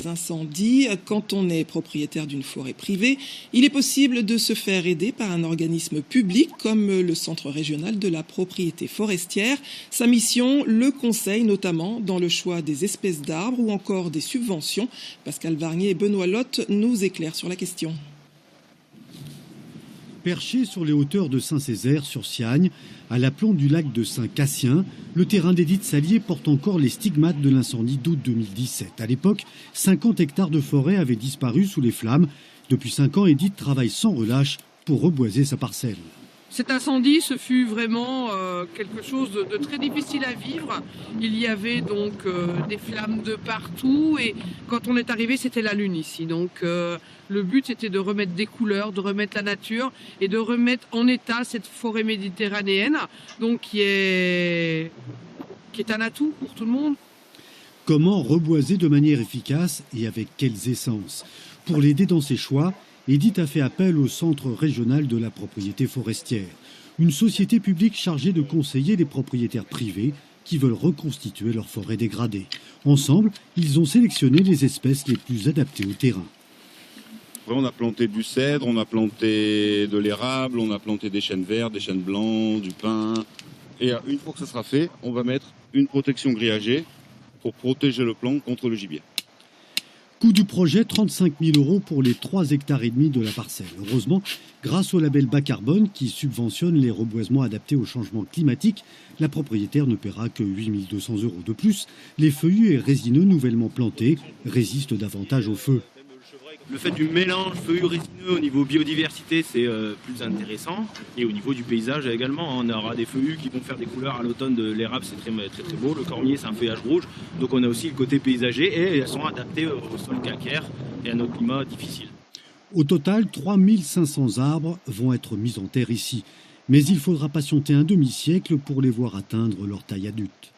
incendies. Quand on est propriétaire d'une forêt privée, il est possible de se faire aider par un organisme public comme le Centre régional de la propriété forestière. Sa mission, le conseil notamment dans le choix des espèces d'arbres ou encore des subventions. Pascal Varnier et Benoît Lotte nous éclairent sur la question. Perché sur les hauteurs de Saint-Césaire, sur Siagne, à l'aplomb du lac de Saint-Cassien, le terrain d'Édith Salier porte encore les stigmates de l'incendie d'août 2017. À l'époque, 50 hectares de forêt avaient disparu sous les flammes. Depuis 5 ans, Édith travaille sans relâche pour reboiser sa parcelle. Cet incendie, ce fut vraiment quelque chose de très difficile à vivre. Il y avait donc des flammes de partout et quand on est arrivé, c'était la lune ici. Donc le but, c'était de remettre des couleurs, de remettre la nature et de remettre en état cette forêt méditerranéenne, donc qui est un atout pour tout le monde. Comment reboiser de manière efficace et avec quelles essences? Pour l'aider dans ses choix, Édith a fait appel au Centre régional de la propriété forestière, une société publique chargée de conseiller les propriétaires privés qui veulent reconstituer leur forêt dégradée. Ensemble, ils ont sélectionné les espèces les plus adaptées au terrain. On a planté du cèdre, on a planté de l'érable, on a planté des chênes verts, des chênes blancs, du pin. Et une fois que ça sera fait, on va mettre une protection grillagée pour protéger le plan contre le gibier. Coût du projet, 35 000 € pour les 3,5 hectares de la parcelle. Heureusement, grâce au label bas carbone qui subventionne les reboisements adaptés au changement climatique, la propriétaire ne paiera que 8 200 € de plus. Les feuillus et résineux nouvellement plantés résistent davantage au feu. Le fait du mélange feuillus-résineux au niveau biodiversité, c'est plus intéressant. Et au niveau du paysage également, on aura des feuillus qui vont faire des couleurs à l'automne. De l'érable, c'est très, très très beau. Le cormier, c'est un feuillage rouge. Donc on a aussi le côté paysager et elles sont adaptées au sol calcaire et à nos climats difficiles. Au total, 3 500 arbres vont être mis en terre ici. Mais il faudra patienter un demi-siècle pour les voir atteindre leur taille adulte.